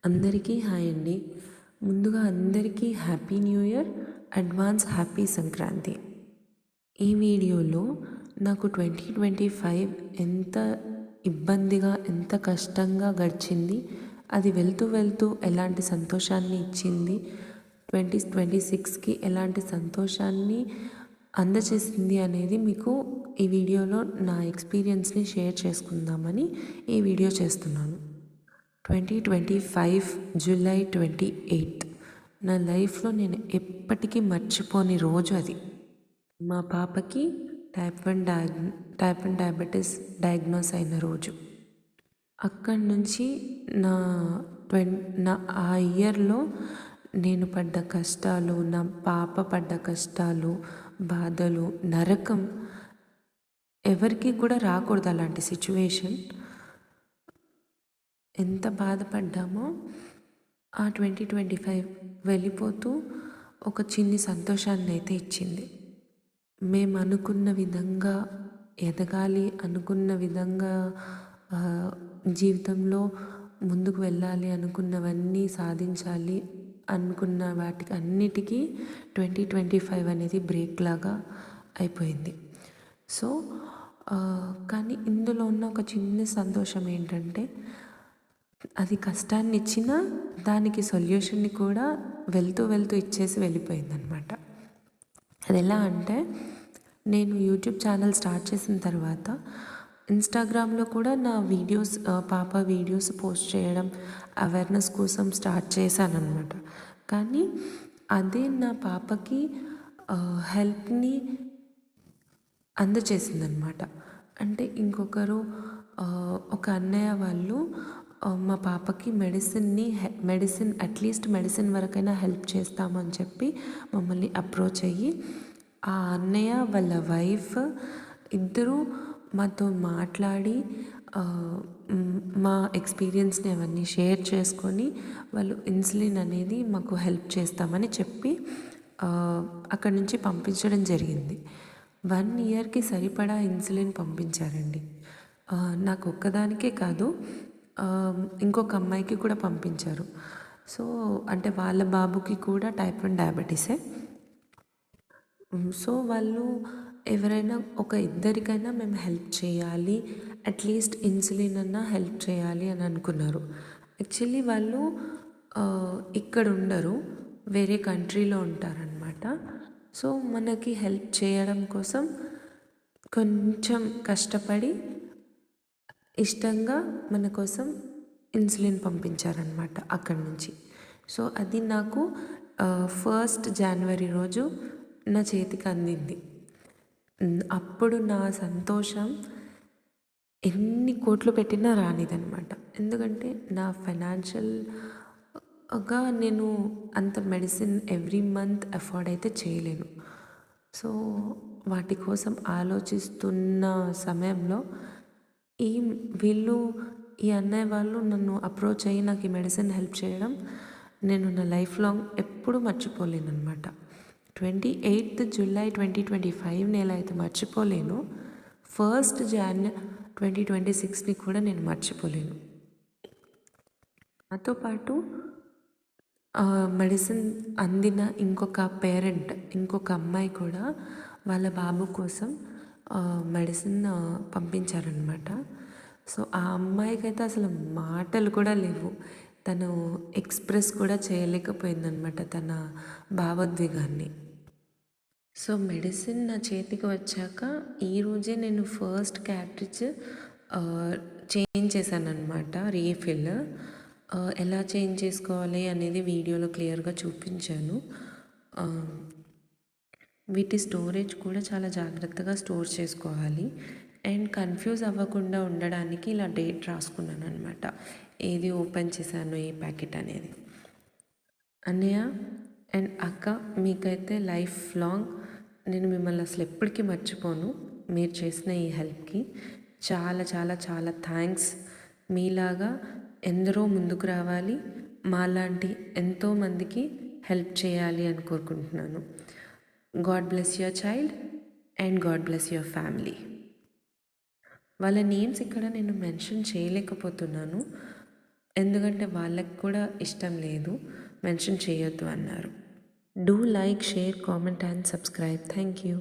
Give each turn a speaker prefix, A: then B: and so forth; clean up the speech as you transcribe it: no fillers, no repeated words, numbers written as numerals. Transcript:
A: అందరికీ హాయ్ అండి. ముందుగా అందరికీ happy new year, advance happy Sankranti. ఈ వీడియోలో నాకు 2025 ఎంత ఇబ్బందిగా, ఎంత కష్టంగా గడిచింది, అది వెళ్తూ వెళ్తూ ఎలాంటి సంతోషాన్ని ఇచ్చింది, 2026కి ఎలాంటి సంతోషాన్ని అందచేసింది అనేది మీకు ఈ వీడియోలో నా ఎక్స్పీరియన్స్ని షేర్ చేసుకుందామని ఈ వీడియో చేస్తున్నాను. 2025 జూలై 28 నా లైఫ్లో నేను ఎప్పటికీ మర్చిపోని రోజు అది. మా పాపకి టైప్ 1 డయాబెటీస్ డయాగ్నోస్ అయిన రోజు. అక్కడి నుంచి నా నా ఆ ఇయర్లో నేను పడ్డ కష్టాలు, నా పాప పడ్డ కష్టాలు, బాధలు, నరకం ఎవరికి కూడా రాకూడదు అలాంటి సిచ్యువేషన్. ఎంత బాధపడ్డామో ఆ 2025 వెళ్ళిపోతూ ఒక చిన్ని సంతోషాన్ని అయితే ఇచ్చింది. మేము అనుకున్న విధంగా ఎదగాలి, అనుకున్న విధంగా జీవితంలో ముందుకు వెళ్ళాలి, అనుకున్నవన్నీ సాధించాలి అనుకున్న వాటికి అన్నిటికీ 2025 అనేది బ్రేక్ లాగా అయిపోయింది. సో కానీ ఇందులో ఉన్న ఒక చిన్న సంతోషం ఏంటంటే, అది కష్టాన్ని ఇచ్చినా దానికి సొల్యూషన్ని కూడా వెళ్తూ వెళ్తూ ఇచ్చేసి వెళ్ళిపోయిందనమాట. అది ఎలా అంటే, నేను యూట్యూబ్ ఛానల్ స్టార్ట్ చేసిన తర్వాత ఇన్స్టాగ్రామ్లో కూడా నా వీడియోస్, పాప వీడియోస్ పోస్ట్ చేయడం అవేర్నెస్ కోసం స్టార్ట్ చేశానన్నమాట. కానీ అదే నా పాపకి హెల్ప్ని అందచేసిందనమాట. అంటే ఇంకొకరు, ఒక అన్నయ్య వాళ్ళు మా పాపకి మెడిసిన్ అట్లీస్ట్ మెడిసిన్ వరకైనా హెల్ప్ చేస్తామని చెప్పి మమ్మల్ని అప్రోచ్ అయ్యి, ఆ అన్నయ్య వాళ్ళ వైఫ్ ఇద్దరూ మాతో మాట్లాడి మా ఎక్స్పీరియన్స్ని అవన్నీ షేర్ చేసుకొని వాళ్ళు ఇన్సులిన్ అనేది మాకు హెల్ప్ చేస్తామని చెప్పి అక్కడి నుంచి పంపించడం జరిగింది. 1 ఇయర్కి సరిపడా ఇన్సులిన్ పంపించారండి. నాకు ఒక్కదానికే కాదు, ఇంకొక అమ్మాయికి కూడా పంపించారు. సో అంటే వాళ్ళ బాబుకి కూడా టైప్ 1 డయాబెటీసే. సో వాళ్ళు ఎవరైనా ఒక ఇద్దరికైనా మేము హెల్ప్ చేయాలి, అట్లీస్ట్ ఇన్సులిన్ అన్నా హెల్ప్ చేయాలి అని అనుకున్నారు. యాక్చువల్లీ వాళ్ళు ఇక్కడ ఉండరు, వేరే కంట్రీలో ఉంటారనమాట. సో మనకి హెల్ప్ చేయడం కోసం కొంచెం కష్టపడి ఇష్టంగా మన కోసం ఇన్సులిన్ పంపించారనమాట అక్కడి నుంచి. సో అది నాకు 1 జనవరి రోజు నా చేతికి అందింది. అప్పుడు నా సంతోషం ఎన్ని కోట్లు పెట్టినా రానిదనమాట. ఎందుకంటే నా ఫైనాన్షియల్గా నేను అంత మెడిసిన్ ఎవ్రీ మంత్ అఫోర్డ్ అయితే చేయలేను. సో వాటి కోసం ఆలోచిస్తున్న సమయంలో ఈ అన్నయ్య వాళ్ళు నన్ను అప్రోచ్ అయ్యి నాకు ఈ మెడిసిన్ హెల్ప్ చేయడం నేను నా లైఫ్ లాంగ్ ఎప్పుడూ మర్చిపోలేను అనమాట. 28 జూలై 2025 ఎలా అయితే మర్చిపోలేను, 1 జనవరి 2026ని కూడా నేను మర్చిపోలేను. నాతో పాటు మెడిసిన్ అందిన ఇంకొక అమ్మాయి కూడా వాళ్ళ బాబు కోసం మెడిసిన్ పంపించారనమాట. సో ఆ అమ్మాయికైతే అసలు మాటలు కూడా లేవు, తను ఎక్స్ప్రెస్ కూడా చేయలేకపోయిందనమాట తన భావోద్వేగాన్ని. సో మెడిసిన్ నా చేతికి వచ్చాక ఈరోజే నేను ఫస్ట్ క్యాట్రిడ్జ్ చేంజ్ చేశాను అనమాట, రీఫిల్. ఎలా చేంజ్ చేసుకోవాలి అనేది వీడియోలో క్లియర్గా చూపించాను. వీటి స్టోరేజ్ కూడా చాలా జాగ్రత్తగా స్టోర్ చేసుకోవాలి. అండ్ కన్ఫ్యూజ్ అవ్వకుండా ఉండడానికి ఇలా డేట్ రాసుకున్నాను అనమాట, ఏది ఓపెన్ చేశాను ఏ ప్యాకెట్ అనేది. అన్నయ్య అండ్ అక్క, మీకైతే లైఫ్ లాంగ్ నేను మిమ్మల్ని అసలు ఎప్పటికీ మర్చిపోను. మీరు చేసిన ఈ హెల్ప్కి చాలా చాలా చాలా థ్యాంక్స్. మీలాగా ఎందరో ముందుకు రావాలి, మాలాంటి ఎంతోమందికి హెల్ప్ చేయాలి అని కోరుకుంటున్నాను. God bless your child and God bless your family. వాళ్ళ నేమ్స్ ఇక్కడ నేను మెన్షన్ చేయలేకపోతున్నాను, ఎందుకంటే వాళ్ళకి కూడా ఇష్టం లేదు, మెన్షన్ చేయొద్దు అన్నారు. Do like, share, comment and subscribe. Thank you.